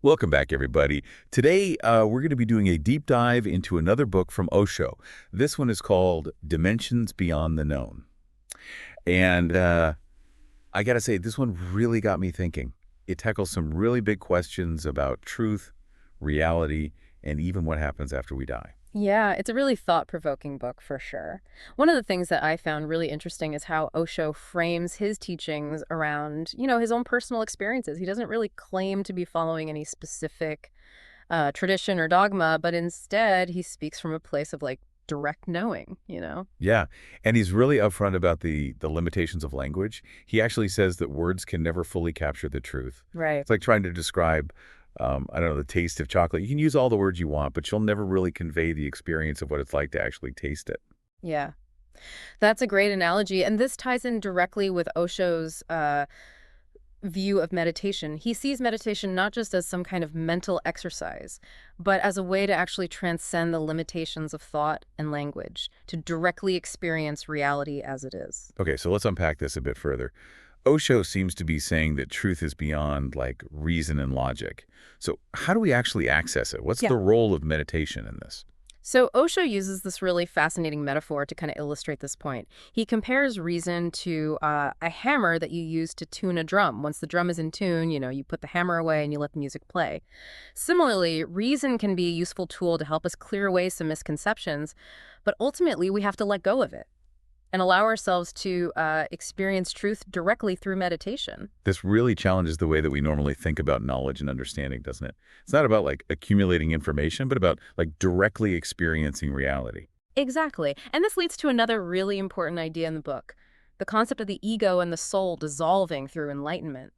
Welcome back, everybody. Today, we're going to be doing a deep dive into another book from Osho. This one is called Dimensions Beyond the Known. And I got to say, this one really got me thinking. It tackles some really big questions about truth, reality, and even what happens after we die. Yeah, it's a really thought-provoking book for sure. One of the things that I found really interesting is how Osho frames his teachings around, his own personal experiences. He doesn't really claim to be following any specific tradition or dogma, but instead he speaks from a place of like direct knowing. Yeah, and he's really upfront about the limitations of language. He actually says that words can never fully capture the truth. Right. It's like trying to describe, I don't know, the taste of chocolate. You can use all the words you want, but you'll never really convey the experience of what it's like to actually taste it. Yeah. That's a great analogy. And this ties in directly with Osho's view of meditation. He sees meditation not just as some kind of mental exercise, but as a way to actually transcend the limitations of thought and language, to directly experience reality as it is. Okay, so let's unpack this a bit further. Osho seems to be saying that truth is beyond, like, reason and logic. So how do we actually access it? What's Yeah. the role of meditation in this? So Osho uses this really fascinating metaphor to kind of illustrate this point. He compares reason to a hammer that you use to tune a drum. Once the drum is in tune, you put the hammer away and you let the music play. Similarly, reason can be a useful tool to help us clear away some misconceptions, but ultimately we have to let go of it and allow ourselves to experience truth directly through meditation. This really challenges the way that we normally think about knowledge and understanding, doesn't it? It's not about, like, accumulating information, but about, like, directly experiencing reality. Exactly. And this leads to another really important idea in the book, the concept of the ego and the soul dissolving through enlightenment.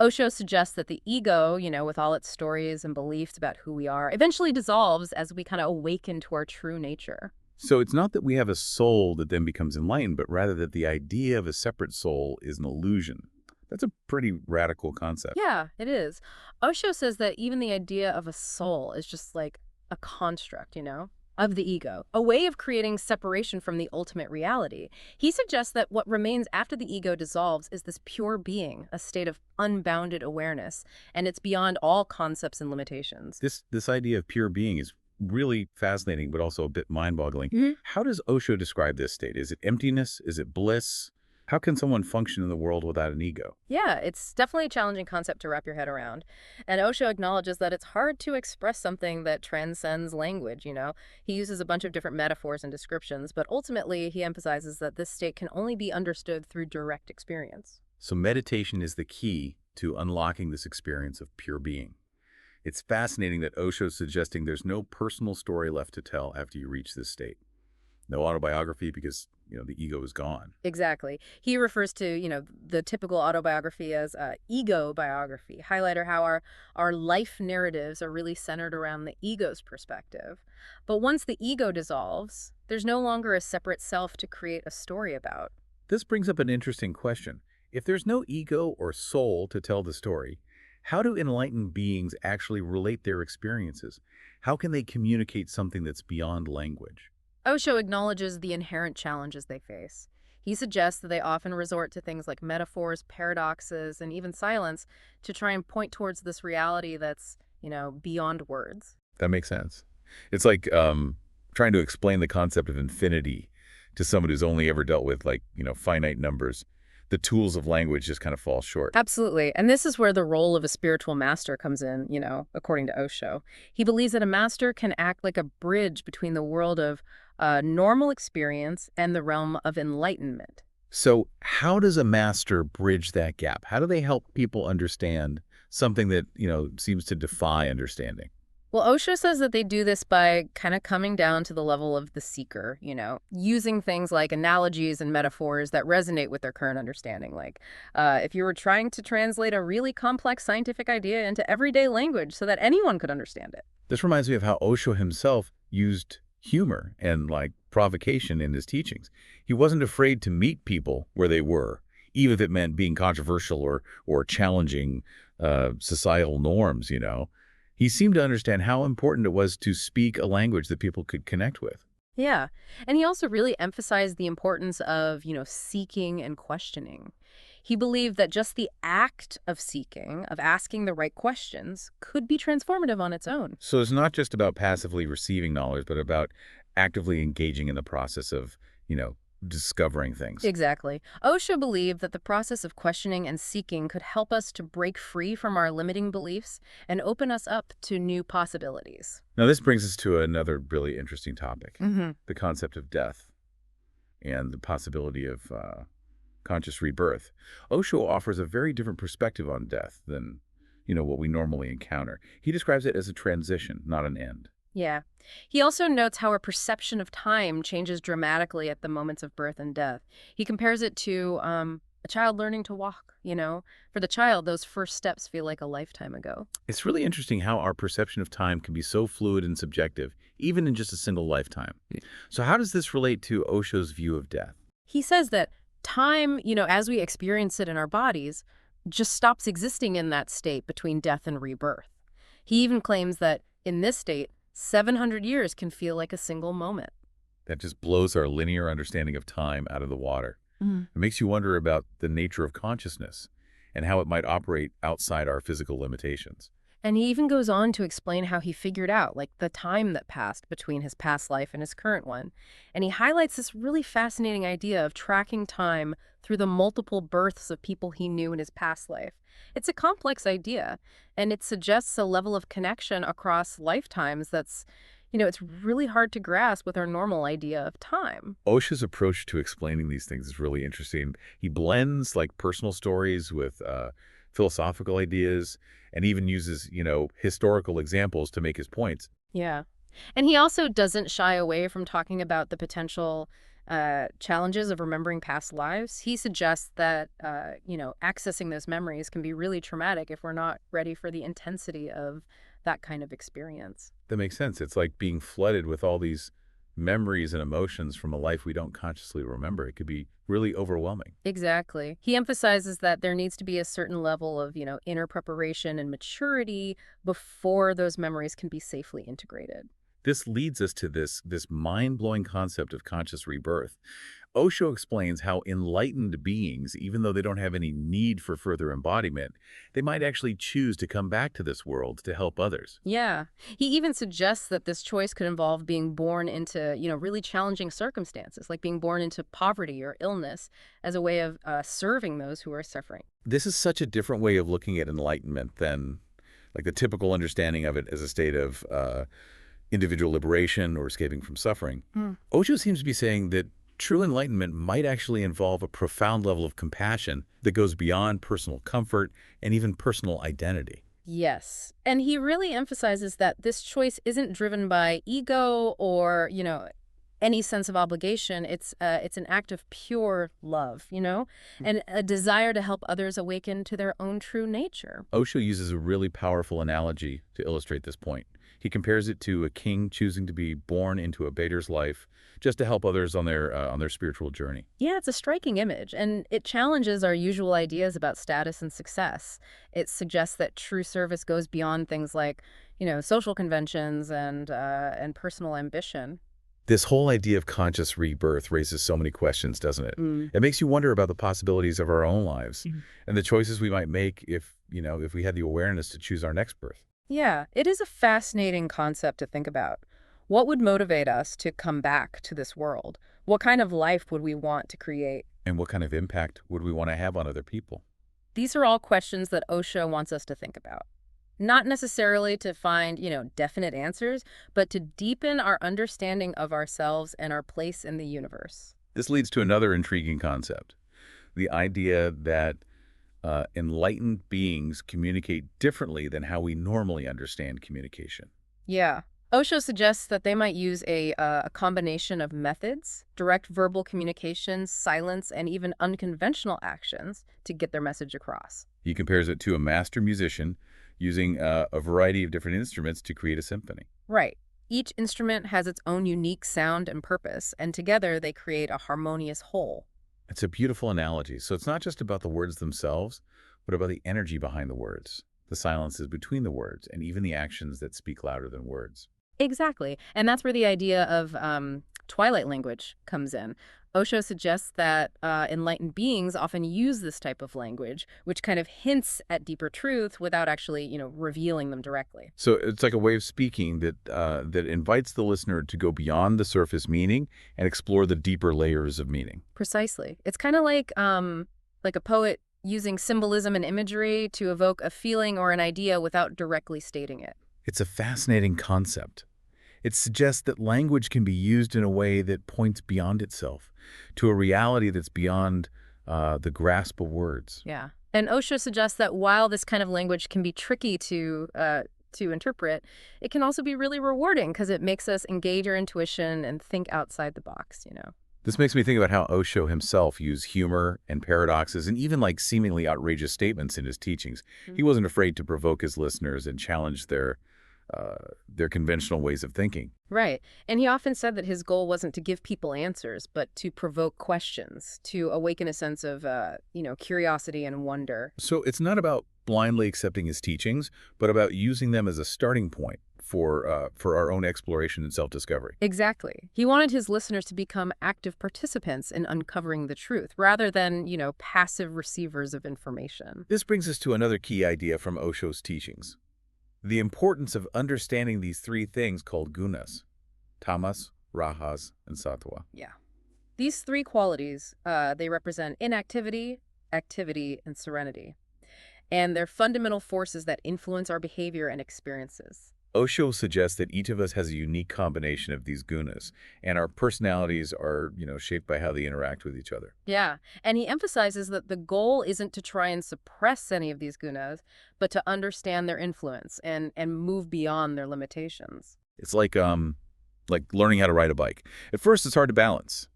Osho suggests that the ego, with all its stories and beliefs about who we are, eventually dissolves as we kind of awaken to our true nature. So it's not that we have a soul that then becomes enlightened, but rather that the idea of a separate soul is an illusion. That's a pretty radical concept. Yeah, it is. Osho says that even the idea of a soul is just like a construct, of the ego, a way of creating separation from the ultimate reality. He suggests that what remains after the ego dissolves is this pure being, a state of unbounded awareness, and it's beyond all concepts and limitations. This idea of pure being is really fascinating, but also a bit mind-boggling. How does Osho describe this state? Is it emptiness? Is it bliss? How can someone function in the world without an ego? Yeah, it's definitely a challenging concept to wrap your head around. And Osho acknowledges that it's hard to express something that transcends language. He uses a bunch of different metaphors and descriptions, but ultimately he emphasizes that this state can only be understood through direct experience. So meditation is the key to unlocking this experience of pure being. It's fascinating that Osho's suggesting there's no personal story left to tell after you reach this state. No autobiography because, the ego is gone. Exactly. He refers to, the typical autobiography as ego biography, highlighter how our life narratives are really centered around the ego's perspective. But once the ego dissolves, there's no longer a separate self to create a story about. This brings up an interesting question. If there's no ego or soul to tell the story, how do enlightened beings actually relate their experiences? How can they communicate something that's beyond language? Osho acknowledges the inherent challenges they face. He suggests that they often resort to things like metaphors, paradoxes, and even silence to try and point towards this reality that's, beyond words. That makes sense. It's like trying to explain the concept of infinity to someone who's only ever dealt with, like, finite numbers. The tools of language just kind of fall short. Absolutely. And this is where the role of a spiritual master comes in, according to Osho. He believes that a master can act like a bridge between the world of normal experience and the realm of enlightenment. So how does a master bridge that gap? How do they help people understand something that, seems to defy understanding? Well, Osho says that they do this by kind of coming down to the level of the seeker, using things like analogies and metaphors that resonate with their current understanding. Like if you were trying to translate a really complex scientific idea into everyday language so that anyone could understand it. This reminds me of how Osho himself used humor and, like, provocation in his teachings. He wasn't afraid to meet people where they were, even if it meant being controversial or challenging societal norms. He seemed to understand how important it was to speak a language that people could connect with. Yeah. And he also really emphasized the importance of, seeking and questioning. He believed that just the act of seeking, of asking the right questions, could be transformative on its own. So it's not just about passively receiving knowledge, but about actively engaging in the process of, you know, discovering things. Exactly. Osho believed that the process of questioning and seeking could help us to break free from our limiting beliefs and open us up to new possibilities. Now, this brings us to another really interesting topic, Hmm. the concept of death and the possibility of conscious rebirth. Osho offers a very different perspective on death than, what we normally encounter. He describes it as a transition, not an end. Yeah. He also notes how our perception of time changes dramatically at the moments of birth and death. He compares it to a child learning to walk, you know? For the child, those first steps feel like a lifetime ago. It's really interesting how our perception of time can be so fluid and subjective, even in just a single lifetime. So how does this relate to Osho's view of death? He says that time, as we experience it in our bodies, just stops existing in that state between death and rebirth. He even claims that in this state, 700 years can feel like a single moment. That just blows our linear understanding of time out of the water. Mm. It makes you wonder about the nature of consciousness and how it might operate outside our physical limitations. And he even goes on to explain how he figured out, like, the time that passed between his past life and his current one. And he highlights this really fascinating idea of tracking time through the multiple births of people he knew in his past life. It's a complex idea, and it suggests a level of connection across lifetimes that's, it's really hard to grasp with our normal idea of time. Osho's approach to explaining these things is really interesting. He blends like personal stories with philosophical ideas and even uses, historical examples to make his points. Yeah. And he also doesn't shy away from talking about the potential challenges of remembering past lives. He suggests that, accessing those memories can be really traumatic if we're not ready for the intensity of that kind of experience. That makes sense. It's like being flooded with all these memories and emotions from a life we don't consciously remember. It could be really overwhelming. Exactly. He emphasizes that there needs to be a certain level of, inner preparation and maturity before those memories can be safely integrated. This leads us to this mind-blowing concept of conscious rebirth. Osho explains how enlightened beings, even though they don't have any need for further embodiment, they might actually choose to come back to this world to help others. Yeah. He even suggests that this choice could involve being born into, really challenging circumstances, like being born into poverty or illness as a way of serving those who are suffering. This is such a different way of looking at enlightenment than like the typical understanding of it as a state of individual liberation or escaping from suffering. Mm. Osho seems to be saying that true enlightenment might actually involve a profound level of compassion that goes beyond personal comfort and even personal identity. Yes. And he really emphasizes that this choice isn't driven by ego or, any sense of obligation. It's an act of pure love, and a desire to help others awaken to their own true nature. Osho uses a really powerful analogy to illustrate this point. He compares it to a king choosing to be born into a baiter's life just to help others on their spiritual journey. Yeah, it's a striking image, and it challenges our usual ideas about status and success. It suggests that true service goes beyond things like, social conventions and personal ambition. This whole idea of conscious rebirth raises so many questions, doesn't it? Mm. It makes you wonder about the possibilities of our own lives Mhm. and the choices we might make if we had the awareness to choose our next birth. Yeah, it is a fascinating concept to think about. What would motivate us to come back to this world? What kind of life would we want to create? And what kind of impact would we want to have on other people? These are all questions that Osho wants us to think about. Not necessarily to find, definite answers, but to deepen our understanding of ourselves and our place in the universe. This leads to another intriguing concept, the idea that enlightened beings communicate differently than how we normally understand communication. Yeah. Osho suggests that they might use a combination of methods, direct verbal communications, silence, and even unconventional actions to get their message across. He compares it to a master musician using a variety of different instruments to create a symphony. Right. Each instrument has its own unique sound and purpose, and together they create a harmonious whole. It's a beautiful analogy. So it's not just about the words themselves, but about the energy behind the words, the silences between the words, and even the actions that speak louder than words. Exactly. And that's where the idea of twilight language comes in. Osho suggests that enlightened beings often use this type of language, which kind of hints at deeper truth without actually, revealing them directly. So it's like a way of speaking that invites the listener to go beyond the surface meaning and explore the deeper layers of meaning. Precisely. It's kind of like a poet using symbolism and imagery to evoke a feeling or an idea without directly stating it. It's a fascinating concept. It suggests that language can be used in a way that points beyond itself to a reality that's beyond the grasp of words. Yeah. And Osho suggests that while this kind of language can be tricky to interpret, it can also be really rewarding because it makes us engage our intuition and think outside the box. This makes me think about how Osho himself used humor and paradoxes and even like seemingly outrageous statements in his teachings. He Mhm. wasn't afraid to provoke his listeners and challenge their conventional ways of thinking. Right. And he often said that his goal wasn't to give people answers, but to provoke questions, to awaken a sense of, curiosity and wonder. So it's not about blindly accepting his teachings, but about using them as a starting point for our own exploration and self-discovery. Exactly. He wanted his listeners to become active participants in uncovering the truth, rather than, passive receivers of information. This brings us to another key idea from Osho's teachings: the importance of understanding these three things called gunas: tamas, rajas, and sattva. Yeah. These three qualities, they represent inactivity, activity, and serenity. And they're fundamental forces that influence our behavior and experiences. Osho suggests that each of us has a unique combination of these gunas, and our personalities are, shaped by how they interact with each other. Yeah. And he emphasizes that the goal isn't to try and suppress any of these gunas, but to understand their influence and move beyond their limitations. It's like learning how to ride a bike. At first, it's hard to balance,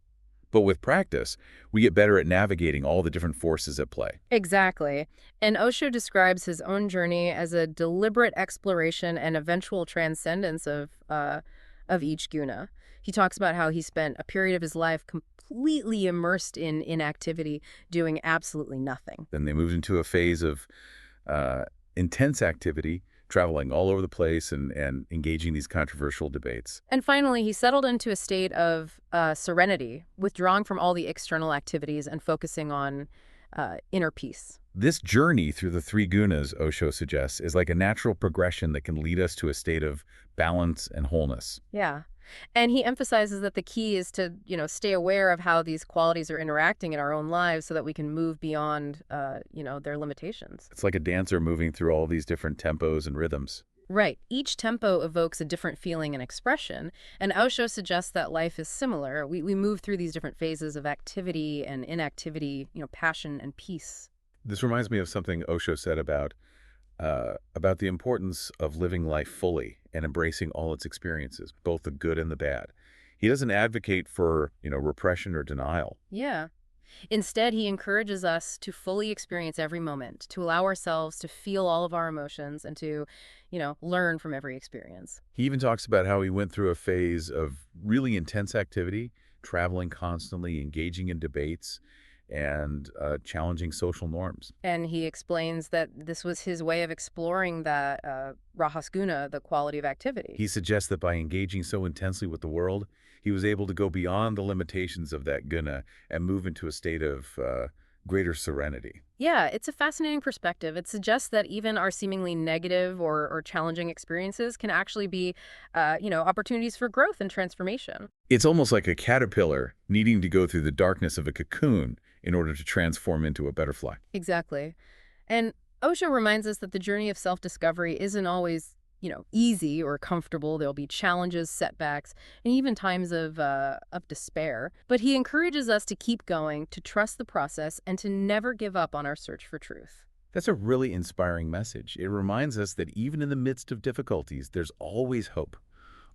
but with practice, we get better at navigating all the different forces at play. Exactly. And Osho describes his own journey as a deliberate exploration and eventual transcendence of each guna. He talks about how he spent a period of his life completely immersed in inactivity, doing absolutely nothing. Then they moved into a phase of uh, intense activity, traveling all over the place and engaging these controversial debates. And finally, he settled into a state of serenity, withdrawing from all the external activities and focusing on inner peace. This journey through the three gunas, Osho suggests, is like a natural progression that can lead us to a state of balance and wholeness. Yeah. And he emphasizes that the key is to, stay aware of how these qualities are interacting in our own lives so that we can move beyond, their limitations. It's like a dancer moving through all these different tempos and rhythms. Right. Each tempo evokes a different feeling and expression, and Osho suggests that life is similar. We move through these different phases of activity and inactivity, passion and peace. This reminds me of something Osho said about the importance of living life fully and embracing all its experiences, both the good and the bad. He doesn't advocate for, repression or denial. Yeah. Instead, he encourages us to fully experience every moment, to allow ourselves to feel all of our emotions and to, learn from every experience. He even talks about how he went through a phase of really intense activity, traveling constantly, engaging in debates, and challenging social norms. And he explains that this was his way of exploring that rahasguna, the quality of activity. He suggests that by engaging so intensely with the world, he was able to go beyond the limitations of that guna and move into a state of greater serenity. Yeah, it's a fascinating perspective. It suggests that even our seemingly negative or challenging experiences can actually be, opportunities for growth and transformation. It's almost like a caterpillar needing to go through the darkness of a cocoon in order to transform into a butterfly. Exactly. And Osho reminds us that the journey of self-discovery isn't always, easy or comfortable. There'll be challenges, setbacks, and even times of despair. But he encourages us to keep going, to trust the process, and to never give up on our search for truth. That's a really inspiring message. It reminds us that even in the midst of difficulties, there's always hope,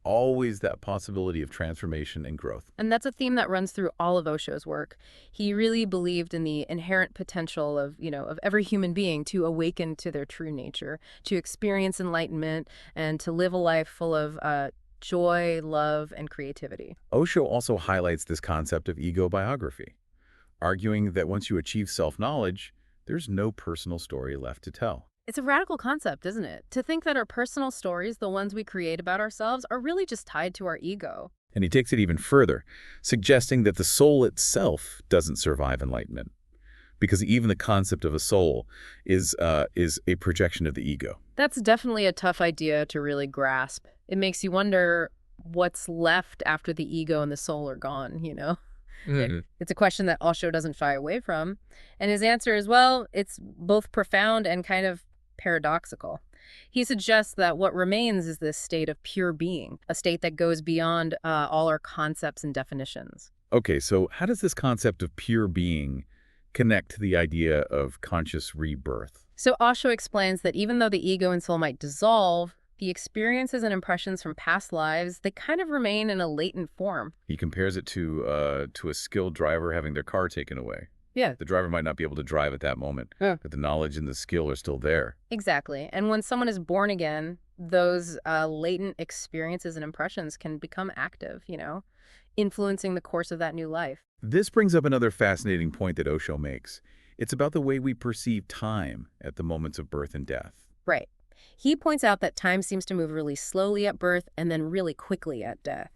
always that possibility of transformation and growth. And that's a theme that runs through all of Osho's work. He really believed in the inherent potential of every human being to awaken to their true nature, to experience enlightenment, and to live a life full of joy, love, and creativity. Osho also highlights this concept of ego biography, arguing that once you achieve self-knowledge, there's no personal story left to tell. It's a radical concept, isn't it? To think that our personal stories, the ones we create about ourselves, are really just tied to our ego. And he takes it even further, suggesting that the soul itself doesn't survive enlightenment, because even the concept of a soul is a projection of the ego. That's definitely a tough idea to really grasp. It makes you wonder what's left after the ego and the soul are gone, you know? It's a question that Osho doesn't shy away from. And his answer is, well, it's both profound and kind of paradoxical. He suggests that what remains is this state of pure being, a state that goes beyond all our concepts and definitions. Okay, so how does this concept of pure being connect to the idea of conscious rebirth? So Osho explains that even though the ego and soul might dissolve, the experiences and impressions from past lives, they kind of remain in a latent form. He compares it to a skilled driver having their car taken away. Yeah. The driver might not be able to drive at that moment, Yeah. but the knowledge and the skill are still there. Exactly. And when someone is born again, those latent experiences and impressions can become active, influencing the course of that new life. This brings up another fascinating point that Osho makes. It's about the way we perceive time at the moments of birth and death. Right. He points out that time seems to move really slowly at birth and then really quickly at death.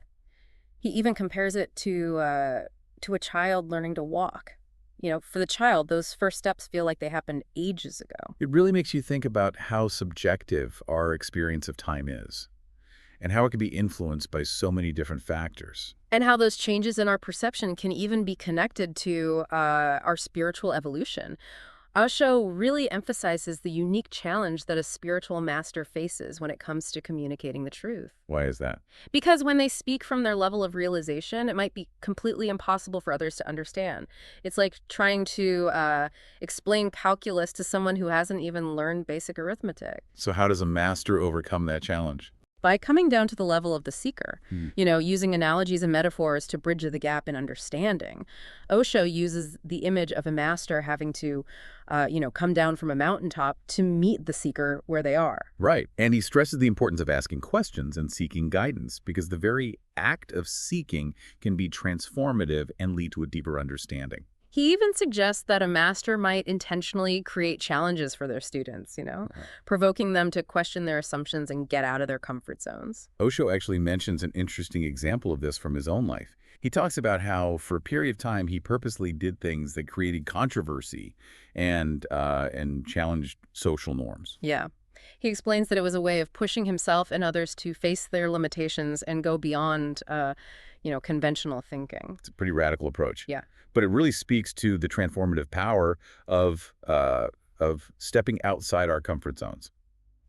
He even compares it to a child learning to walk. For the child, those first steps feel like they happened ages ago. It really makes you think about how subjective our experience of time is, and how it can be influenced by so many different factors. And how those changes in our perception can even be connected to our spiritual evolution. Osho really emphasizes the unique challenge that a spiritual master faces when it comes to communicating the truth. Why is that? Because when they speak from their level of realization, it might be completely impossible for others to understand. It's like trying to explain calculus to someone who hasn't even learned basic arithmetic. So how does a master overcome that challenge? By coming down to the level of the seeker, Hmm. using analogies and metaphors to bridge the gap in understanding. Osho uses the image of a master having to, come down from a mountaintop to meet the seeker where they are. Right. And he stresses the importance of asking questions and seeking guidance, because the very act of seeking can be transformative and lead to a deeper understanding. He even suggests that a master might intentionally create challenges for their students, provoking them to question their assumptions and get out of their comfort zones. Osho actually mentions an interesting example of this from his own life. He talks about how, for a period of time, he purposely did things that created controversy and challenged social norms. Yeah. He explains that it was a way of pushing himself and others to face their limitations and go beyond, conventional thinking. It's a pretty radical approach. Yeah. But it really speaks to the transformative power of stepping outside our comfort zones.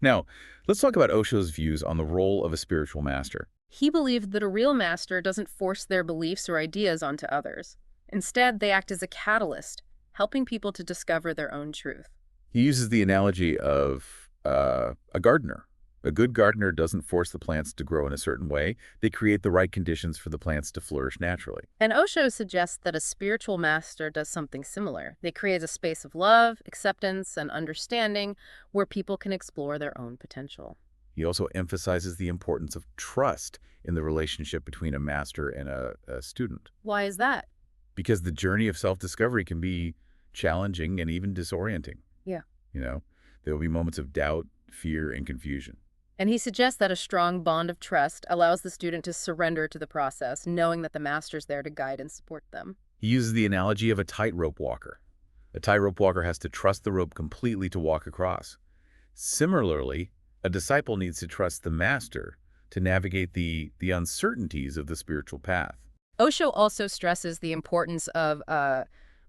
Now, let's talk about Osho's views on the role of a spiritual master. He believed that a real master doesn't force their beliefs or ideas onto others. Instead, they act as a catalyst, helping people to discover their own truth. He uses the analogy of a gardener. A good gardener doesn't force the plants to grow in a certain way. They create the right conditions for the plants to flourish naturally. And Osho suggests that a spiritual master does something similar. They create a space of love, acceptance, and understanding where people can explore their own potential. He also emphasizes the importance of trust in the relationship between a master and a student. Why is that? Because the journey of self-discovery can be challenging and even disorienting. Yeah. There will be moments of doubt, fear, and confusion. And he suggests that a strong bond of trust allows the student to surrender to the process, knowing that the master's there to guide and support them. He uses the analogy of a tightrope walker. A tightrope walker has to trust the rope completely to walk across. Similarly, a disciple needs to trust the master to navigate the uncertainties of the spiritual path. Osho also stresses the importance of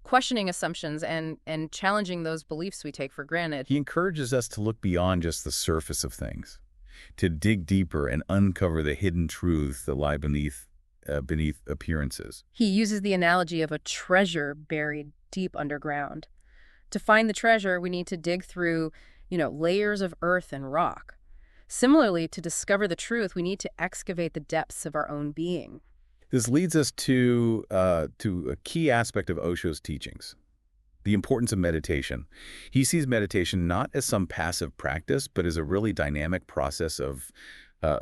questioning assumptions and challenging those beliefs we take for granted. He encourages us to look beyond just the surface of things, to dig deeper and uncover the hidden truths that lie beneath appearances. He uses the analogy of a treasure buried deep underground. To find the treasure, we need to dig through, layers of earth and rock. Similarly, to discover the truth, we need to excavate the depths of our own being. This leads us to a key aspect of Osho's teachings, the importance of meditation. He sees meditation not as some passive practice, but as a really dynamic process of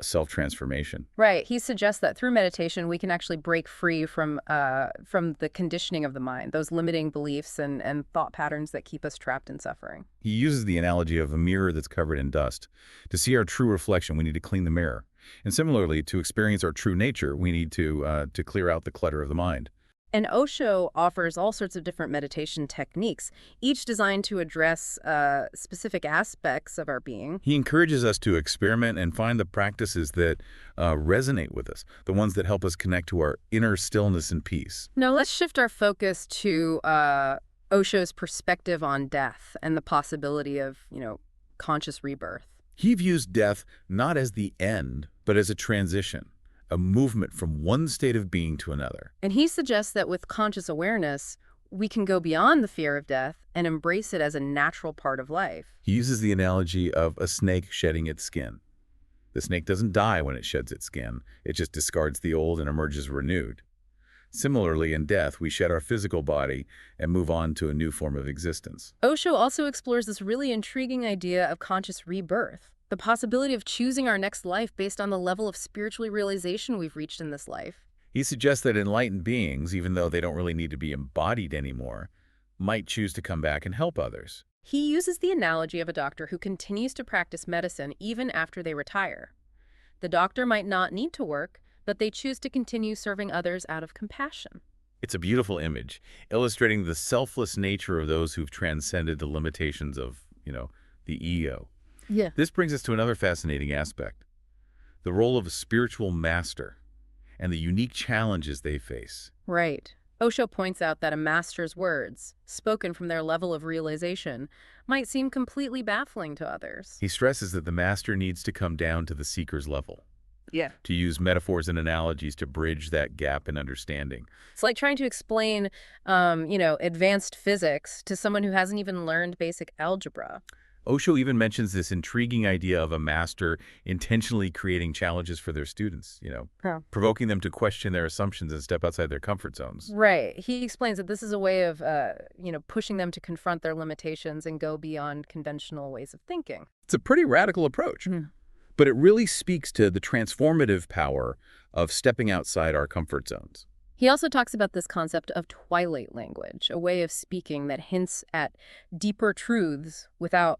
self-transformation. Right. He suggests that through meditation, we can actually break free from the conditioning of the mind, those limiting beliefs and thought patterns that keep us trapped in suffering. He uses the analogy of a mirror that's covered in dust. To see our true reflection, we need to clean the mirror. And similarly, to experience our true nature, we need to clear out the clutter of the mind. And Osho offers all sorts of different meditation techniques, each designed to address specific aspects of our being. He encourages us to experiment and find the practices that resonate with us, the ones that help us connect to our inner stillness and peace. Now let's shift our focus to Osho's perspective on death and the possibility of, conscious rebirth. He views death not as the end, but as a transition, a movement from one state of being to another. And he suggests that with conscious awareness, we can go beyond the fear of death and embrace it as a natural part of life. He uses the analogy of a snake shedding its skin. The snake doesn't die when it sheds its skin. It just discards the old and emerges renewed. Similarly, in death, we shed our physical body and move on to a new form of existence. Osho also explores this really intriguing idea of conscious rebirth, the possibility of choosing our next life based on the level of spiritual realization we've reached in this life. He suggests that enlightened beings, even though they don't really need to be embodied anymore, might choose to come back and help others. He uses the analogy of a doctor who continues to practice medicine even after they retire. The doctor might not need to work, but they choose to continue serving others out of compassion. It's a beautiful image, illustrating the selfless nature of those who've transcended the limitations of, the ego. Yeah. This brings us to another fascinating aspect, the role of a spiritual master and the unique challenges they face. Right. Osho points out that a master's words, spoken from their level of realization, might seem completely baffling to others. He stresses that the master needs to come down to the seeker's level, Yeah. to use metaphors and analogies to bridge that gap in understanding. It's like trying to explain, advanced physics to someone who hasn't even learned basic algebra. Osho even mentions this intriguing idea of a master intentionally creating challenges for their students, Huh. provoking them to question their assumptions and step outside their comfort zones. Right. He explains that this is a way of, pushing them to confront their limitations and go beyond conventional ways of thinking. It's a pretty radical approach, but it really speaks to the transformative power of stepping outside our comfort zones. He also talks about this concept of twilight language, a way of speaking that hints at deeper truths without,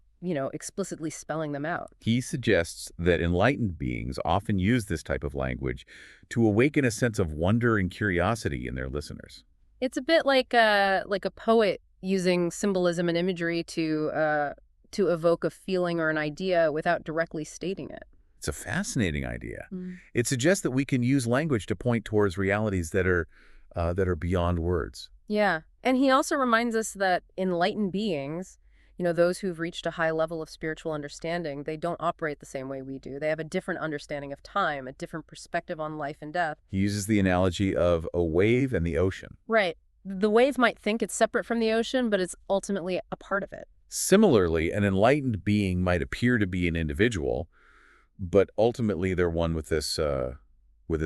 explicitly spelling them out. He suggests that enlightened beings often use this type of language to awaken a sense of wonder and curiosity in their listeners. It's a bit like a poet using symbolism and imagery to evoke a feeling or an idea without directly stating it. It's a fascinating idea. It suggests that we can use language to point towards realities that are beyond words. Yeah. And he also reminds us that enlightened beings, those who've reached a high level of spiritual understanding, they don't operate the same way we do. They have a different understanding of time, a different perspective on life and death. He uses the analogy of a wave and the ocean. Right. The wave might think it's separate from the ocean, but it's ultimately a part of it. Similarly, an enlightened being might appear to be an individual, but ultimately they're one with this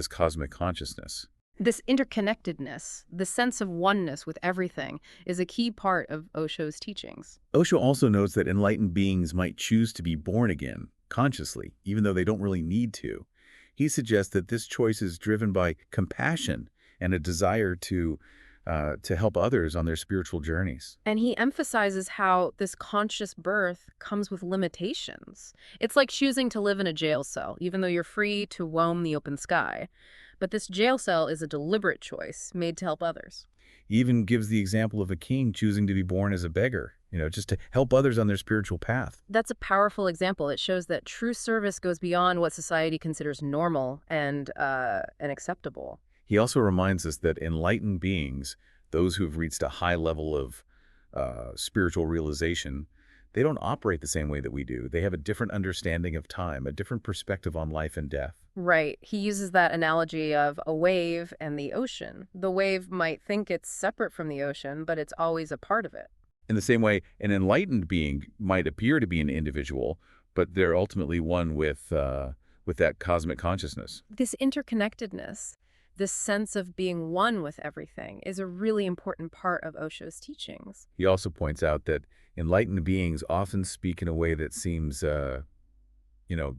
cosmic consciousness. This interconnectedness, the sense of oneness with everything, is a key part of Osho's teachings. Osho also notes that enlightened beings might choose to be born again, consciously, even though they don't really need to. He suggests that this choice is driven by compassion and a desire to help others on their spiritual journeys. And he emphasizes how this conscious birth comes with limitations. It's like choosing to live in a jail cell, even though you're free to roam the open sky. But this jail cell is a deliberate choice made to help others. He even gives the example of a king choosing to be born as a beggar, just to help others on their spiritual path. That's a powerful example. It shows that true service goes beyond what society considers normal and acceptable. He also reminds us that enlightened beings, those who've reached a high level of spiritual realization, they don't operate the same way that we do. They have a different understanding of time, a different perspective on life and death. Right. He uses that analogy of a wave and the ocean. The wave might think it's separate from the ocean, but it's always a part of it. In the same way, an enlightened being might appear to be an individual, but they're ultimately one with that cosmic consciousness. This interconnectedness, this sense of being one with everything, is a really important part of Osho's teachings. He also points out that enlightened beings often speak in a way that seems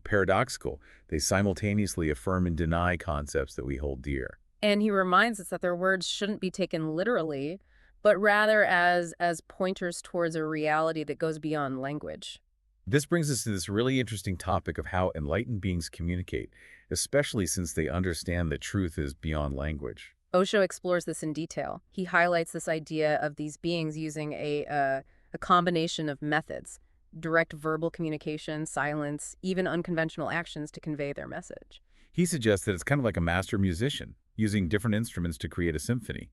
paradoxical. They simultaneously affirm and deny concepts that we hold dear. And he reminds us that their words shouldn't be taken literally, but rather as pointers towards a reality that goes beyond language. This brings us to this really interesting topic of how enlightened beings communicate, especially since they understand that truth is beyond language. Osho explores this in detail. He highlights this idea of these beings using a combination of methods: direct verbal communication, silence, even unconventional actions to convey their message. He suggests that it's kind of like a master musician, using different instruments to create a symphony.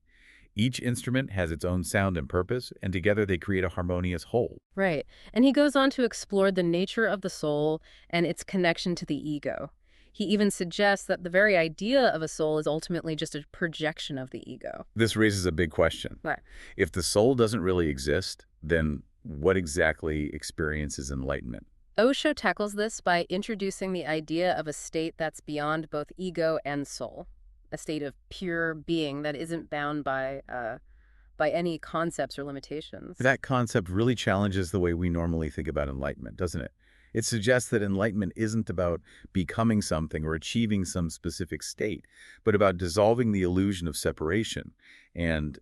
Each instrument has its own sound and purpose, and together they create a harmonious whole. Right. And he goes on to explore the nature of the soul and its connection to the ego. He even suggests that the very idea of a soul is ultimately just a projection of the ego. This raises a big question. Right. If the soul doesn't really exist, then what exactly experiences enlightenment? Osho tackles this by introducing the idea of a state that's beyond both ego and soul, a state of pure being that isn't bound by any concepts or limitations. That concept really challenges the way we normally think about enlightenment, doesn't it? It suggests that enlightenment isn't about becoming something or achieving some specific state, but about dissolving the illusion of separation and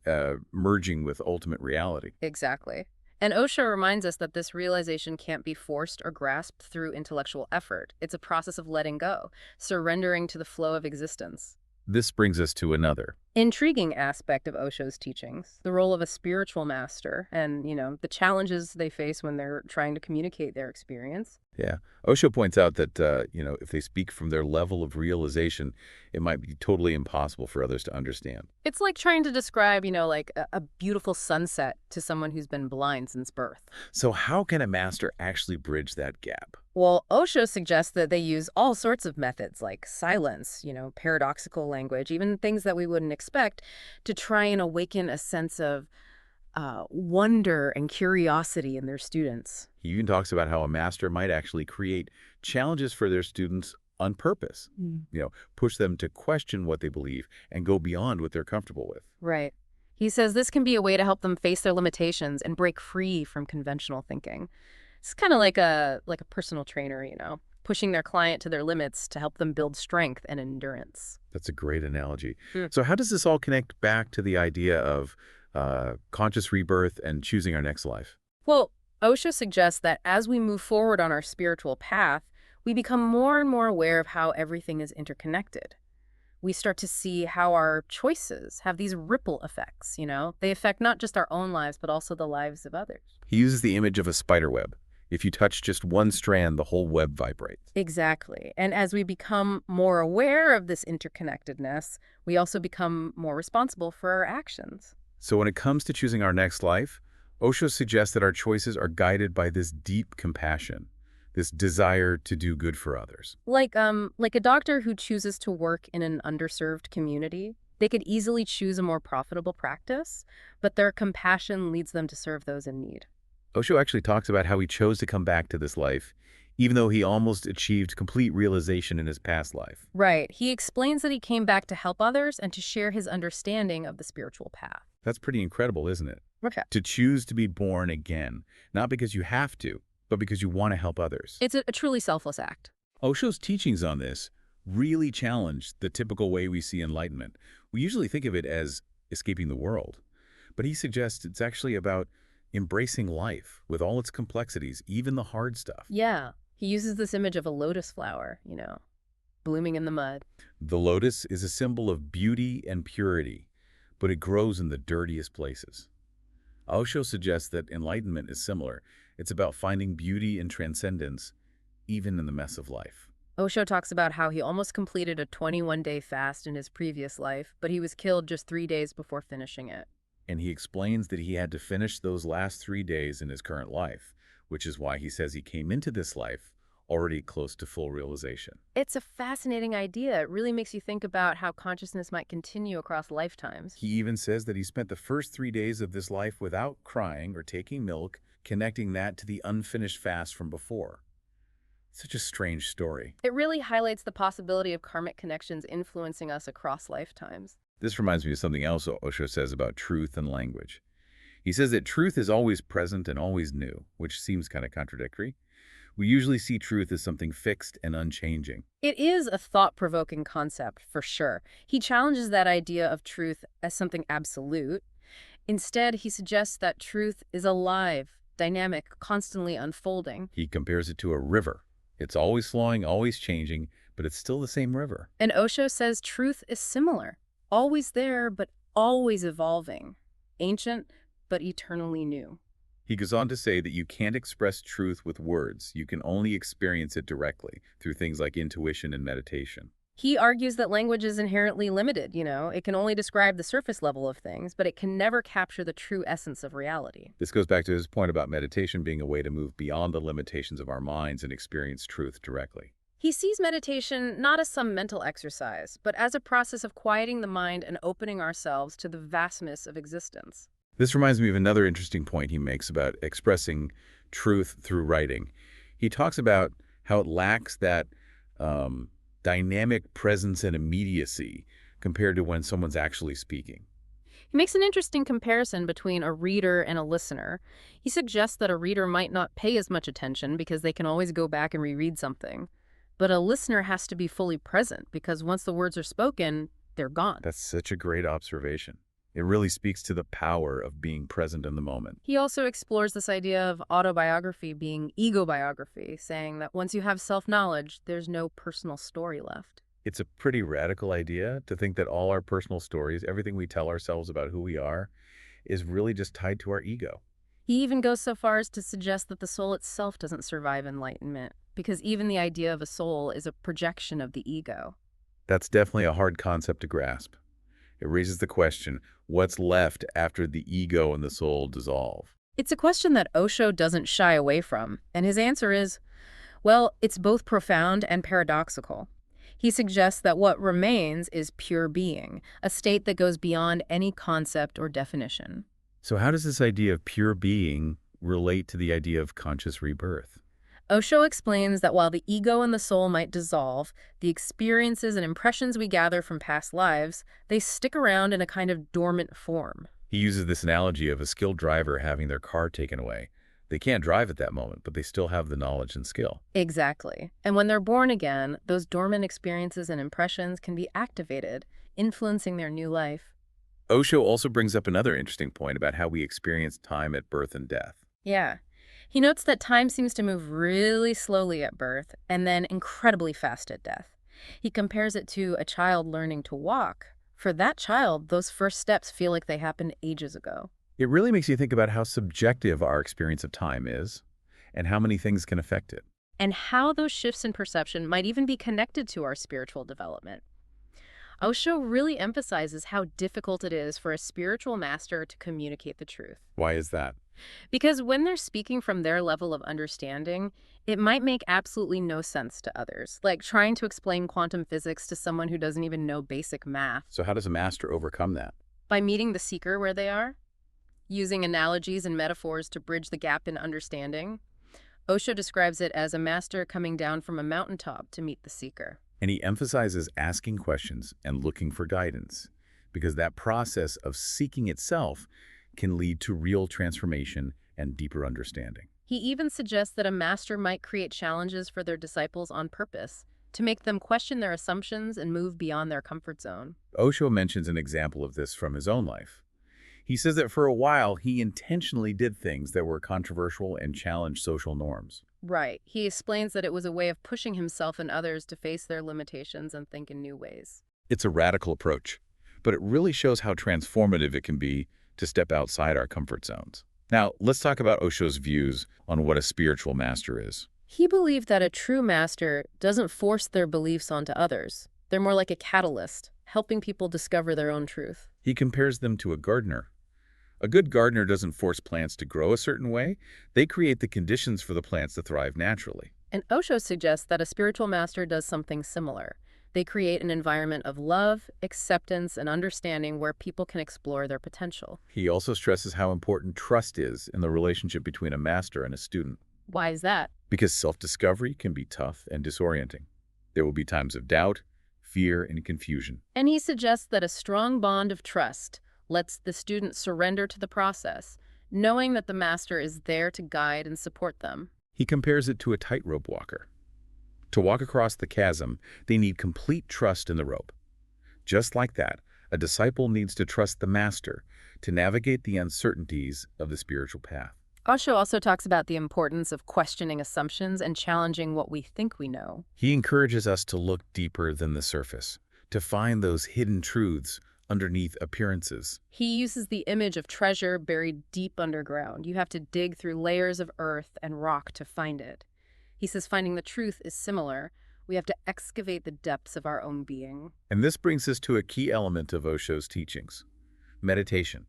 merging with ultimate reality. Exactly. And Osho reminds us that this realization can't be forced or grasped through intellectual effort. It's a process of letting go, surrendering to the flow of existence. This brings us to another. Intriguing aspect of Osho's teachings, the role of a spiritual master and, the challenges they face when they're trying to communicate their experience. Yeah. Osho points out that, if they speak from their level of realization, it might be totally impossible for others to understand. It's like trying to describe, like a beautiful sunset to someone who's been blind since birth. So how can a master actually bridge that gap? Well, Osho suggests that they use all sorts of methods like silence, paradoxical language, even things that we wouldn't expect to try and awaken a sense of wonder and curiosity in their students. He even talks about how a master might actually create challenges for their students on purpose. Push them to question what they believe and go beyond what they're comfortable with. Right. He says this can be a way to help them face their limitations and break free from conventional thinking. It's kind of like a personal trainer, pushing their client to their limits to help them build strength and endurance. That's a great analogy. Hmm. So how does this all connect back to the idea of conscious rebirth and choosing our next life? Well, Osho suggests that as we move forward on our spiritual path, we become more and more aware of how everything is interconnected. We start to see how our choices have these ripple effects, They affect not just our own lives, but also the lives of others. He uses the image of a spider web. If you touch just one strand, the whole web vibrates. Exactly. And as we become more aware of this interconnectedness, we also become more responsible for our actions. So when it comes to choosing our next life, Osho suggests that our choices are guided by this deep compassion, this desire to do good for others. Like a doctor who chooses to work in an underserved community, they could easily choose a more profitable practice, but their compassion leads them to serve those in need. Osho actually talks about how he chose to come back to this life, even though he almost achieved complete realization in his past life. Right. He explains that he came back to help others and to share his understanding of the spiritual path. That's pretty incredible, isn't it? Okay. To choose to be born again, not because you have to, but because you want to help others. It's a truly selfless act. Osho's teachings on this really challenge the typical way we see enlightenment. We usually think of it as escaping the world, but he suggests it's actually about embracing life with all its complexities, even the hard stuff. Yeah. He uses this image of a lotus flower, blooming in the mud. The lotus is a symbol of beauty and purity, but it grows in the dirtiest places. Osho suggests that enlightenment is similar. It's about finding beauty and transcendence, even in the mess of life. Osho talks about how he almost completed a 21-day fast in his previous life, but he was killed just 3 days before finishing it. And he explains that he had to finish those last 3 days in his current life, which is why he says he came into this life already close to full realization. It's a fascinating idea. It really makes you think about how consciousness might continue across lifetimes. He even says that he spent the first 3 days of this life without crying or taking milk, connecting that to the unfinished fast from before. Such a strange story. It really highlights the possibility of karmic connections influencing us across lifetimes. This reminds me of something else Osho says about truth and language. He says that truth is always present and always new, which seems kind of contradictory. We usually see truth as something fixed and unchanging. It is a thought-provoking concept, for sure. He challenges that idea of truth as something absolute. Instead, he suggests that truth is alive. dynamic, constantly unfolding. He compares it to a river. It's always flowing, always changing, but it's still the same river. And Osho says truth is similar, always there, but always evolving, ancient, but eternally new. He goes on to say that you can't express truth with words. You can only experience it directly through things like intuition and meditation. He argues that language is inherently limited, it can only describe the surface level of things, but it can never capture the true essence of reality. This goes back to his point about meditation being a way to move beyond the limitations of our minds and experience truth directly. He sees meditation not as some mental exercise, but as a process of quieting the mind and opening ourselves to the vastness of existence. This reminds me of another interesting point he makes about expressing truth through writing. He talks about how it lacks that dynamic presence and immediacy compared to when someone's actually speaking. He makes an interesting comparison between a reader and a listener. He suggests that a reader might not pay as much attention because they can always go back and reread something. But a listener has to be fully present because once the words are spoken, they're gone. That's such a great observation. It really speaks to the power of being present in the moment. He also explores this idea of autobiography being ego-biography, saying that once you have self-knowledge, there's no personal story left. It's a pretty radical idea to think that all our personal stories, everything we tell ourselves about who we are, is really just tied to our ego. He even goes so far as to suggest that the soul itself doesn't survive enlightenment, because even the idea of a soul is a projection of the ego. That's definitely a hard concept to grasp. It raises the question, what's left after the ego and the soul dissolve? It's a question that Osho doesn't shy away from, and his answer is, well, it's both profound and paradoxical. He suggests that what remains is pure being, a state that goes beyond any concept or definition. So how does this idea of pure being relate to the idea of conscious rebirth? Osho explains that while the ego and the soul might dissolve, the experiences and impressions we gather from past lives, they stick around in a kind of dormant form. He uses this analogy of a skilled driver having their car taken away. They can't drive at that moment, but they still have the knowledge and skill. Exactly. And when they're born again, those dormant experiences and impressions can be activated, influencing their new life. Osho also brings up another interesting point about how we experience time at birth and death. Yeah. He notes that time seems to move really slowly at birth and then incredibly fast at death. He compares it to a child learning to walk. For that child, those first steps feel like they happened ages ago. It really makes you think about how subjective our experience of time is and how many things can affect it. And how those shifts in perception might even be connected to our spiritual development. Osho really emphasizes how difficult it is for a spiritual master to communicate the truth. Why is that? Because when they're speaking from their level of understanding, it might make absolutely no sense to others, like trying to explain quantum physics to someone who doesn't even know basic math. So how does a master overcome that? By meeting the seeker where they are, using analogies and metaphors to bridge the gap in understanding. Osho describes it as a master coming down from a mountaintop to meet the seeker. And he emphasizes asking questions and looking for guidance, because that process of seeking itself can lead to real transformation and deeper understanding. He even suggests that a master might create challenges for their disciples on purpose, to make them question their assumptions and move beyond their comfort zone. Osho mentions an example of this from his own life. He says that for a while, he intentionally did things that were controversial and challenged social norms. Right. He explains that it was a way of pushing himself and others to face their limitations and think in new ways. It's a radical approach, but it really shows how transformative it can be to step outside our comfort zones. Now, let's talk about Osho's views on what a spiritual master is. He believed that a true master doesn't force their beliefs onto others. They're more like a catalyst, helping people discover their own truth. He compares them to a gardener. A good gardener doesn't force plants to grow a certain way. They create the conditions for the plants to thrive naturally. And Osho suggests that a spiritual master does something similar. They create an environment of love, acceptance, and understanding where people can explore their potential. He also stresses how important trust is in the relationship between a master and a student. Why is that? Because self-discovery can be tough and disorienting. There will be times of doubt, fear, and confusion. And he suggests that a strong bond of trust lets the student surrender to the process, knowing that the master is there to guide and support them. He compares it to a tightrope walker. To walk across the chasm, they need complete trust in the rope. Just like that, a disciple needs to trust the master to navigate the uncertainties of the spiritual path. Osho also talks about the importance of questioning assumptions and challenging what we think we know. He encourages us to look deeper than the surface, to find those hidden truths underneath appearances. He uses the image of treasure buried deep underground. You have to dig through layers of earth and rock to find it. He says finding the truth is similar. We have to excavate the depths of our own being. And this brings us to a key element of Osho's teachings: meditation.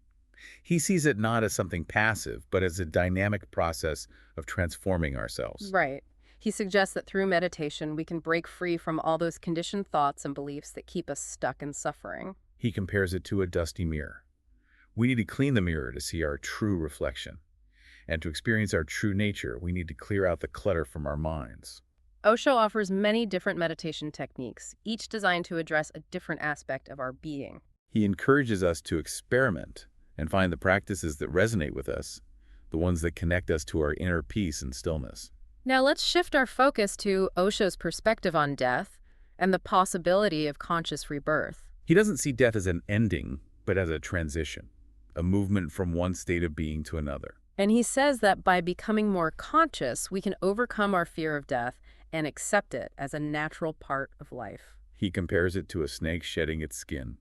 He sees it not as something passive, but as a dynamic process of transforming ourselves. Right. He suggests that through meditation, we can break free from all those conditioned thoughts and beliefs that keep us stuck in suffering. He compares it to a dusty mirror. We need to clean the mirror to see our true reflection. And to experience our true nature, we need to clear out the clutter from our minds. Osho offers many different meditation techniques, each designed to address a different aspect of our being. He encourages us to experiment and find the practices that resonate with us, the ones that connect us to our inner peace and stillness. Now let's shift our focus to Osho's perspective on death and the possibility of conscious rebirth. He doesn't see death as an ending, but as a transition, a movement from one state of being to another. And he says that by becoming more conscious, we can overcome our fear of death and accept it as a natural part of life. He compares it to a snake shedding its skin.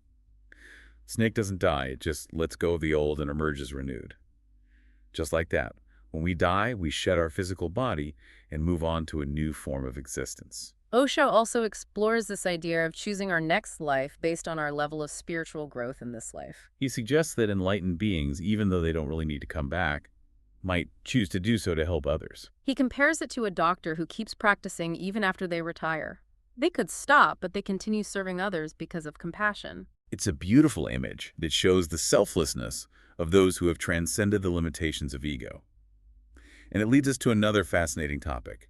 Snake doesn't die, it just lets go of the old and emerges renewed. Just like that, when we die, we shed our physical body and move on to a new form of existence. Osho also explores this idea of choosing our next life based on our level of spiritual growth in this life. He suggests that enlightened beings, even though they don't really need to come back, might choose to do so to help others. He compares it to a doctor who keeps practicing even after they retire. They could stop, but they continue serving others because of compassion. It's a beautiful image that shows the selflessness of those who have transcended the limitations of ego. And it leads us to another fascinating topic: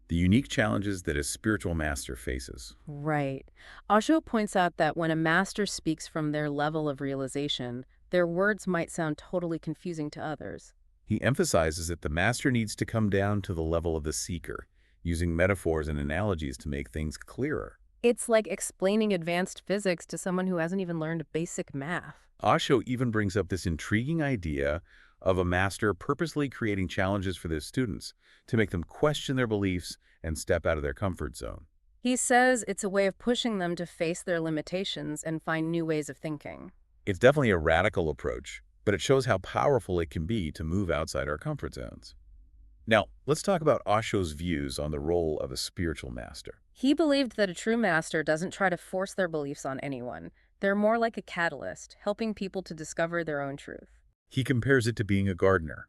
the unique challenges that a spiritual master faces. Right. Osho points out that when a master speaks from their level of realization, their words might sound totally confusing to others. He emphasizes that the master needs to come down to the level of the seeker, using metaphors and analogies to make things clearer. It's like explaining advanced physics to someone who hasn't even learned basic math. Osho even brings up this intriguing idea of a master purposely creating challenges for their students to make them question their beliefs and step out of their comfort zone. He says it's a way of pushing them to face their limitations and find new ways of thinking. It's definitely a radical approach, but it shows how powerful it can be to move outside our comfort zones. Now, let's talk about Osho's views on the role of a spiritual master. He believed that a true master doesn't try to force their beliefs on anyone. They're more like a catalyst, helping people to discover their own truth. He compares it to being a gardener.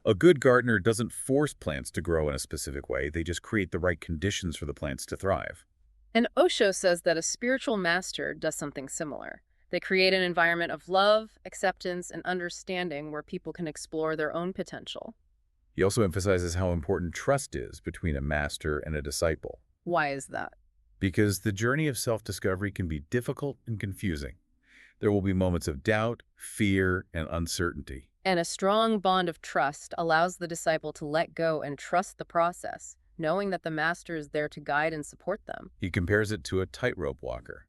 A good gardener doesn't force plants to grow in a specific way, they just create the right conditions for the plants to thrive. And Osho says that a spiritual master does something similar. They create an environment of love, acceptance, and understanding where people can explore their own potential. He also emphasizes how important trust is between a master and a disciple, Why is that? because the journey of self-discovery can be difficult and confusing. There will be moments of doubt, fear, and uncertainty. And a strong bond of trust allows the disciple to let go and trust the process, knowing that the master is there to guide and support them. He compares it to a tightrope walker.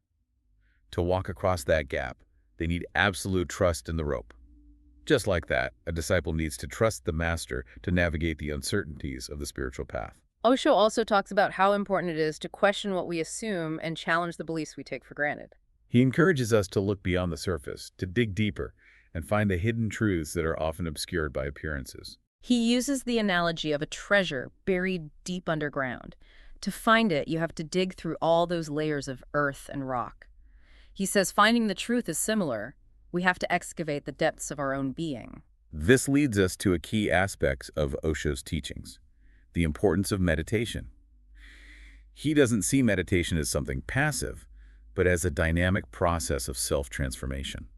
To walk across that gap, they need absolute trust in the rope. Just like that, a disciple needs to trust the master to navigate the uncertainties of the spiritual path. Osho also talks about how important it is to question what we assume and challenge the beliefs we take for granted. He encourages us to look beyond the surface, to dig deeper, and find the hidden truths that are often obscured by appearances. He uses the analogy of a treasure buried deep underground. To find it, you have to dig through all those layers of earth and rock. He says finding the truth is similar. We have to excavate the depths of our own being. This leads us to a key aspect of Osho's teachings: the importance of meditation. He doesn't see meditation as something passive, but as a dynamic process of self-transformation.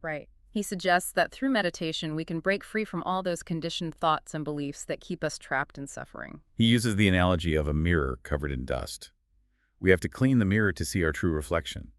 Right. He suggests that through meditation, we can break free from all those conditioned thoughts and beliefs that keep us trapped in suffering. He uses the analogy of a mirror covered in dust. We have to clean the mirror to see our true reflection.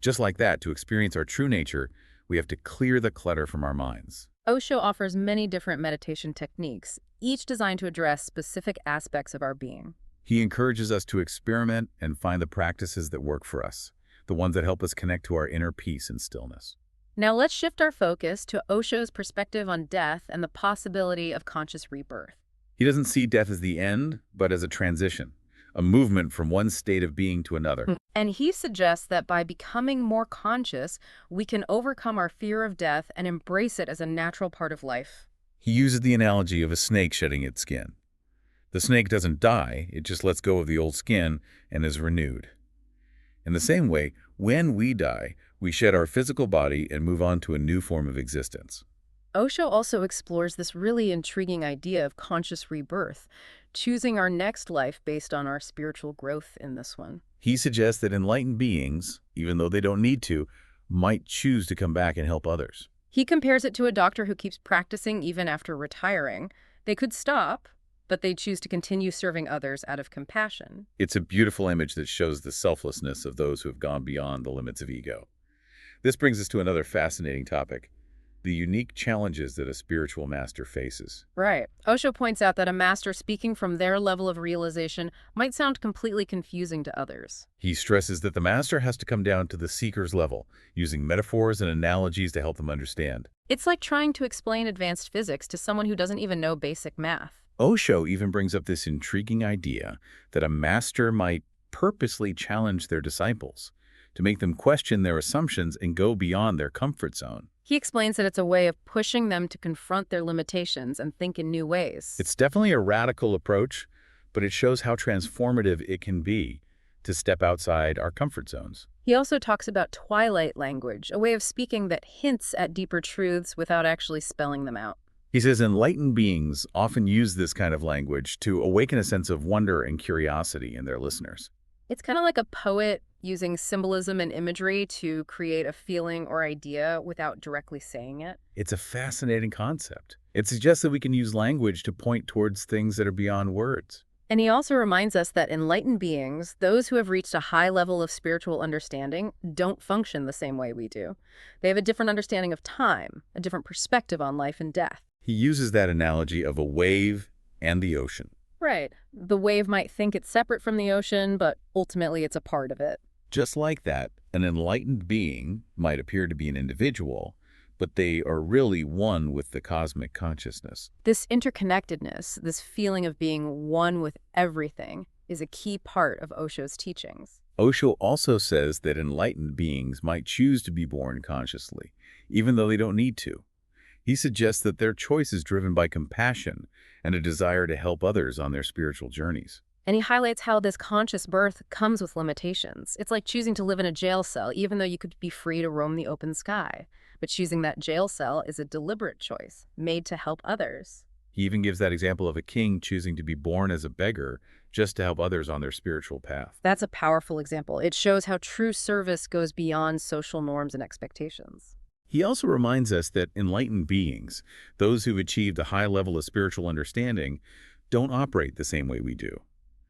Just like that, to experience our true nature, we have to clear the clutter from our minds. Osho offers many different meditation techniques, each designed to address specific aspects of our being. He encourages us to experiment and find the practices that work for us, the ones that help us connect to our inner peace and stillness. Now let's shift our focus to Osho's perspective on death and the possibility of conscious rebirth. He doesn't see death as the end, but as a transition, a movement from one state of being to another. And he suggests that by becoming more conscious, we can overcome our fear of death and embrace it as a natural part of life. He uses the analogy of a snake shedding its skin. The snake doesn't die, it just lets go of the old skin and is renewed. In the same way, when we die, we shed our physical body and move on to a new form of existence. Osho also explores this really intriguing idea of conscious rebirth, choosing our next life based on our spiritual growth in this one. He suggests that enlightened beings, even though they don't need to, might choose to come back and help others. He compares it to a doctor who keeps practicing even after retiring. They could stop, but they choose to continue serving others out of compassion. It's a beautiful image that shows the selflessness of those who have gone beyond the limits of ego. This brings us to another fascinating topic: the unique challenges that a spiritual master faces. Right. Osho points out that a master speaking from their level of realization might sound completely confusing to others. He stresses that the master has to come down to the seeker's level, using metaphors and analogies to help them understand. It's like trying to explain advanced physics to someone who doesn't even know basic math. Osho even brings up this intriguing idea that a master might purposely challenge their disciples to make them question their assumptions and go beyond their comfort zone. He explains that it's a way of pushing them to confront their limitations and think in new ways. It's definitely a radical approach, but it shows how transformative it can be to step outside our comfort zones. He also talks about twilight language, a way of speaking that hints at deeper truths without actually spelling them out. He says enlightened beings often use this kind of language to awaken a sense of wonder and curiosity in their listeners. It's kind of like a poet using symbolism and imagery to create a feeling or idea without directly saying it. It's a fascinating concept. It suggests that we can use language to point towards things that are beyond words. And he also reminds us that enlightened beings, those who have reached a high level of spiritual understanding, don't function the same way we do. They have a different understanding of time, a different perspective on life and death. He uses that analogy of a wave and the ocean. Right. The wave might think it's separate from the ocean, but ultimately it's a part of it. Just like that, an enlightened being might appear to be an individual, but they are really one with the cosmic consciousness. This interconnectedness, this feeling of being one with everything, is a key part of Osho's teachings. Osho also says that enlightened beings might choose to be born consciously, even though they don't need to. He suggests that their choice is driven by compassion and a desire to help others on their spiritual journeys. And he highlights how this conscious birth comes with limitations. It's like choosing to live in a jail cell, even though you could be free to roam the open sky. But choosing that jail cell is a deliberate choice, made to help others. He even gives that example of a king choosing to be born as a beggar just to help others on their spiritual path. That's a powerful example. It shows how true service goes beyond social norms and expectations. He also reminds us that enlightened beings, those who've achieved a high level of spiritual understanding, don't operate the same way we do.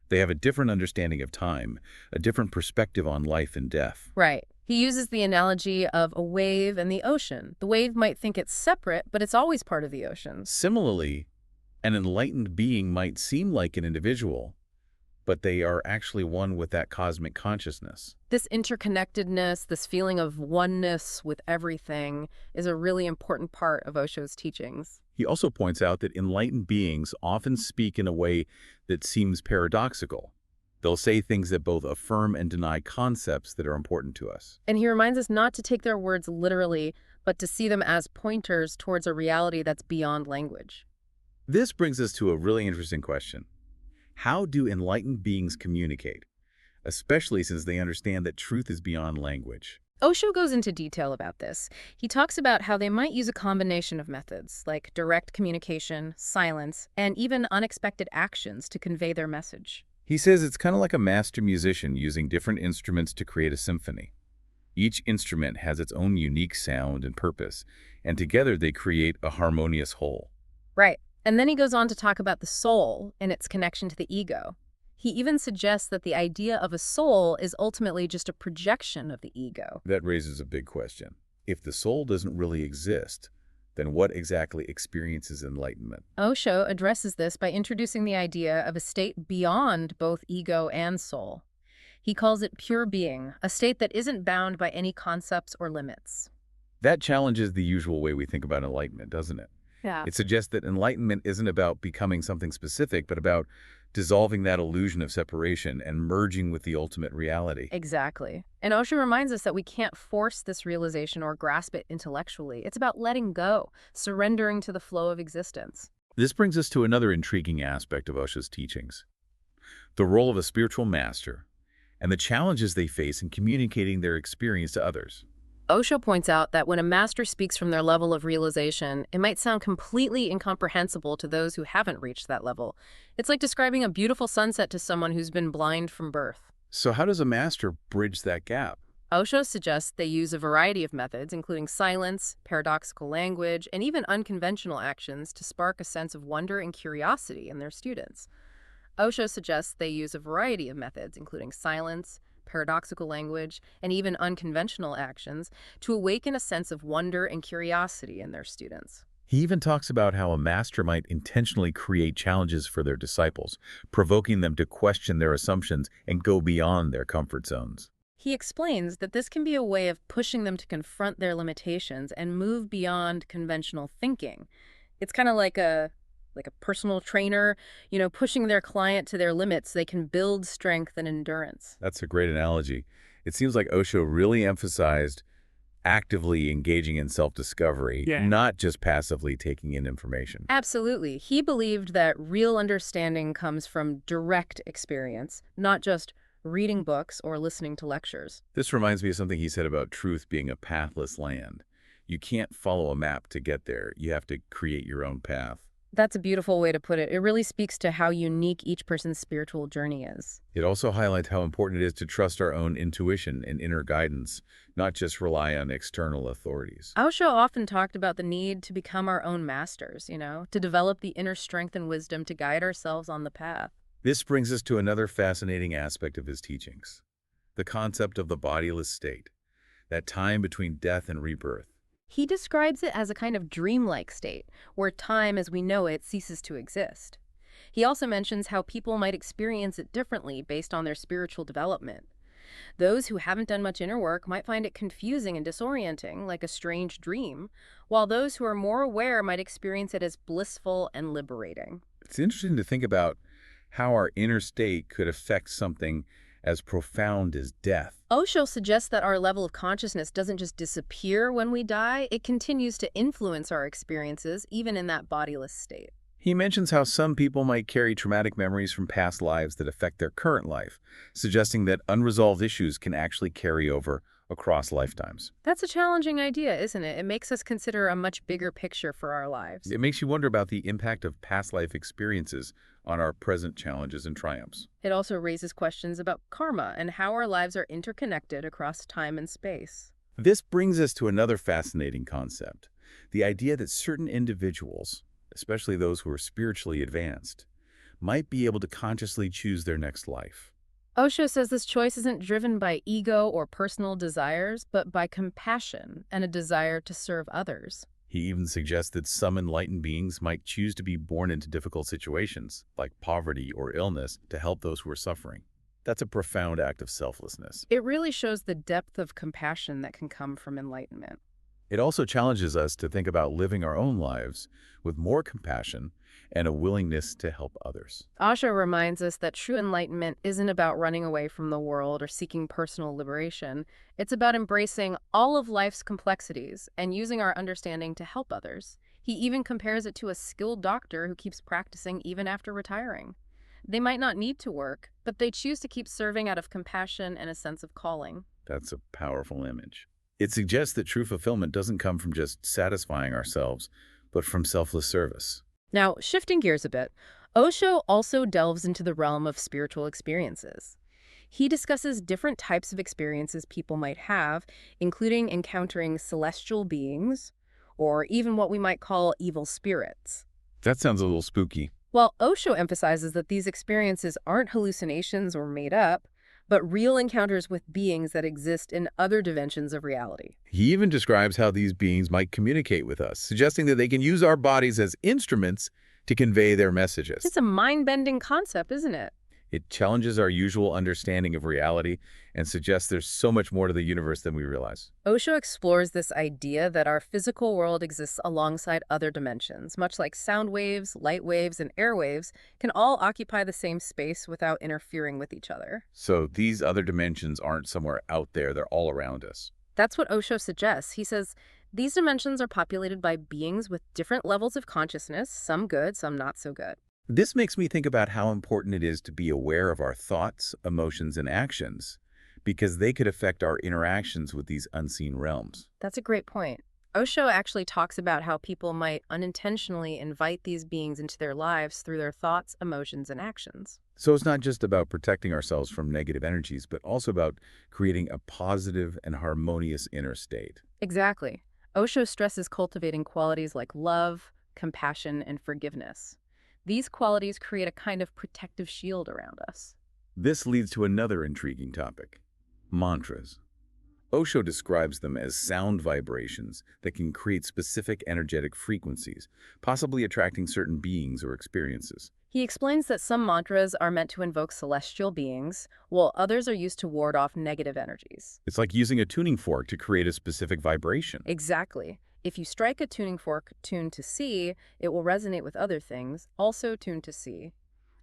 They have a different understanding of time, a different perspective on life and death. Right. He uses the analogy of a wave and the ocean. The wave might think it's separate, but it's always part of the ocean. Similarly, an enlightened being might seem like an individual, but they are actually one with that cosmic consciousness. This interconnectedness, this feeling of oneness with everything, is a really important part of Osho's teachings. He also points out that enlightened beings often speak in a way that seems paradoxical. They'll say things that both affirm and deny concepts that are important to us. And he reminds us not to take their words literally, but to see them as pointers towards a reality that's beyond language. This brings us to a really interesting question. How do enlightened beings communicate, especially since they understand that truth is beyond language? Osho goes into detail about this. He talks about how they might use a combination of methods, like direct communication, silence, and even unexpected actions to convey their message. He says it's kind of like a master musician using different instruments to create a symphony. Each instrument has its own unique sound and purpose, and together they create a harmonious whole. Right. And then he goes on to talk about the soul and its connection to the ego. He even suggests that the idea of a soul is ultimately just a projection of the ego. That raises a big question. If the soul doesn't really exist, then what exactly experiences enlightenment? Osho addresses this by introducing the idea of a state beyond both ego and soul. He calls it pure being, a state that isn't bound by any concepts or limits. That challenges the usual way we think about enlightenment, doesn't it? Yeah. It suggests that enlightenment isn't about becoming something specific, but about dissolving that illusion of separation and merging with the ultimate reality. Exactly. And Osho reminds us that we can't force this realization or grasp it intellectually. It's about letting go, surrendering to the flow of existence. This brings us to another intriguing aspect of Osho's teachings, the role of a spiritual master and the challenges they face in communicating their experience to others. Osho points out that when a master speaks from their level of realization, it might sound completely incomprehensible to those who haven't reached that level. It's like describing a beautiful sunset to someone who's been blind from birth. So how does a master bridge that gap? Osho suggests they use a variety of methods, including silence, paradoxical language, and even unconventional actions to spark a sense of wonder and curiosity in their students. Osho suggests they use a variety of methods, including silence, paradoxical language, and even unconventional actions, to awaken a sense of wonder and curiosity in their students. He even talks about how a master might intentionally create challenges for their disciples, provoking them to question their assumptions and go beyond their comfort zones. He explains that this can be a way of pushing them to confront their limitations and move beyond conventional thinking. It's kind of like a personal trainer, pushing their client to their limits so they can build strength and endurance. That's a great analogy. It seems like Osho really emphasized actively engaging in self-discovery, not just passively taking in information. Absolutely. He believed that real understanding comes from direct experience, not just reading books or listening to lectures. This reminds me of something he said about truth being a pathless land. You can't follow a map to get there. You have to create your own path. That's a beautiful way to put it. It really speaks to how unique each person's spiritual journey is. It also highlights how important it is to trust our own intuition and inner guidance, not just rely on external authorities. Osho often talked about the need to become our own masters, to develop the inner strength and wisdom to guide ourselves on the path. This brings us to another fascinating aspect of his teachings, the concept of the bodiless state, that time between death and rebirth. He describes it as a kind of dreamlike state, where time as we know it ceases to exist. He also mentions how people might experience it differently based on their spiritual development. Those who haven't done much inner work might find it confusing and disorienting, like a strange dream, while those who are more aware might experience it as blissful and liberating. It's interesting to think about how our inner state could affect something as profound as death. Osho suggests that our level of consciousness doesn't just disappear when we die, it continues to influence our experiences, even in that bodiless state. He mentions how some people might carry traumatic memories from past lives that affect their current life, suggesting that unresolved issues can actually carry over across lifetimes. That's a challenging idea, isn't it? It makes us consider a much bigger picture for our lives. It makes you wonder about the impact of past life experiences on our present challenges and triumphs. It also raises questions about karma and how our lives are interconnected across time and space. This brings us to another fascinating concept, the idea that certain individuals, especially those who are spiritually advanced, might be able to consciously choose their next life. Osho says this choice isn't driven by ego or personal desires, but by compassion and a desire to serve others. He even suggests that some enlightened beings might choose to be born into difficult situations, like poverty or illness, to help those who are suffering. That's a profound act of selflessness. It really shows the depth of compassion that can come from enlightenment. It also challenges us to think about living our own lives with more compassion and a willingness to help others. Osho reminds us that true enlightenment isn't about running away from the world or seeking personal liberation. It's about embracing all of life's complexities and using our understanding to help others. He even compares it to a skilled doctor who keeps practicing even after retiring. They might not need to work, but they choose to keep serving out of compassion and a sense of calling. That's a powerful image. It suggests that true fulfillment doesn't come from just satisfying ourselves, but from selfless service. Now, shifting gears a bit, Osho also delves into the realm of spiritual experiences. He discusses different types of experiences people might have, including encountering celestial beings, or even what we might call evil spirits. That sounds a little spooky. While Osho emphasizes that these experiences aren't hallucinations or made up, but real encounters with beings that exist in other dimensions of reality. He even describes how these beings might communicate with us, suggesting that they can use our bodies as instruments to convey their messages. It's a mind-bending concept, isn't it? It challenges our usual understanding of reality and suggests there's so much more to the universe than we realize. Osho explores this idea that our physical world exists alongside other dimensions, much like sound waves, light waves, and air waves can all occupy the same space without interfering with each other. So these other dimensions aren't somewhere out there, they're all around us. That's what Osho suggests. He says these dimensions are populated by beings with different levels of consciousness, some good, some not so good. This makes me think about how important it is to be aware of our thoughts, emotions, and actions, because they could affect our interactions with these unseen realms. That's a great point. Osho actually talks about how people might unintentionally invite these beings into their lives through their thoughts, emotions, and actions. So it's not just about protecting ourselves from negative energies, but also about creating a positive and harmonious inner state. Exactly. Osho stresses cultivating qualities like love, compassion, and forgiveness. These qualities create a kind of protective shield around us. This leads to another intriguing topic: mantras. Osho describes them as sound vibrations that can create specific energetic frequencies, possibly attracting certain beings or experiences. He explains that some mantras are meant to invoke celestial beings, while others are used to ward off negative energies. It's like using a tuning fork to create a specific vibration. Exactly. If you strike a tuning fork tuned to C, it will resonate with other things, also tuned to C.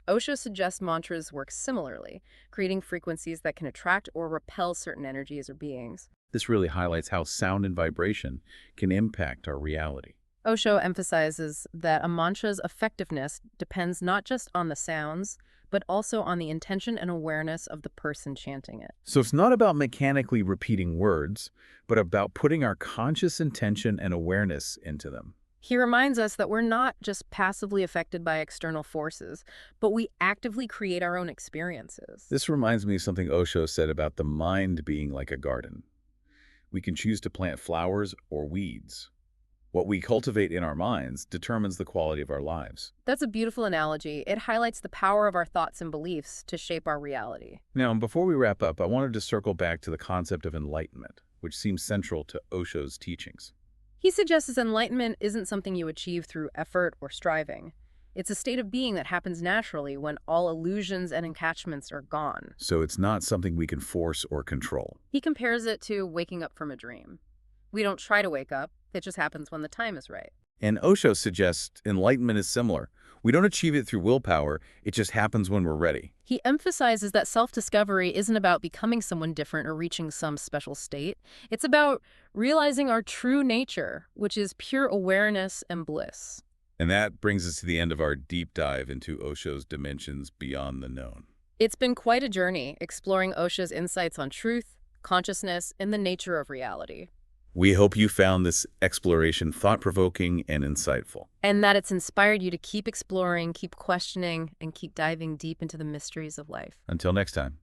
Osho suggests mantras work similarly, creating frequencies that can attract or repel certain energies or beings. This really highlights how sound and vibration can impact our reality. Osho emphasizes that a mantra's effectiveness depends not just on the sounds, but also on the intention and awareness of the person chanting it. So it's not about mechanically repeating words, but about putting our conscious intention and awareness into them. He reminds us that we're not just passively affected by external forces, but we actively create our own experiences. This reminds me of something Osho said about the mind being like a garden. We can choose to plant flowers or weeds. What we cultivate in our minds determines the quality of our lives. That's a beautiful analogy. It highlights the power of our thoughts and beliefs to shape our reality. Now, before we wrap up, I wanted to circle back to the concept of enlightenment, which seems central to Osho's teachings. He suggests enlightenment isn't something you achieve through effort or striving. It's a state of being that happens naturally when all illusions and attachments are gone. So it's not something we can force or control. He compares it to waking up from a dream. We don't try to wake up, it just happens when the time is right. And Osho suggests enlightenment is similar. We don't achieve it through willpower, it just happens when we're ready. He emphasizes that self-discovery isn't about becoming someone different or reaching some special state. It's about realizing our true nature, which is pure awareness and bliss. And that brings us to the end of our deep dive into Osho's dimensions beyond the known. It's been quite a journey exploring Osho's insights on truth, consciousness, and the nature of reality. We hope you found this exploration thought-provoking and insightful. And that it's inspired you to keep exploring, keep questioning, and keep diving deep into the mysteries of life. Until next time.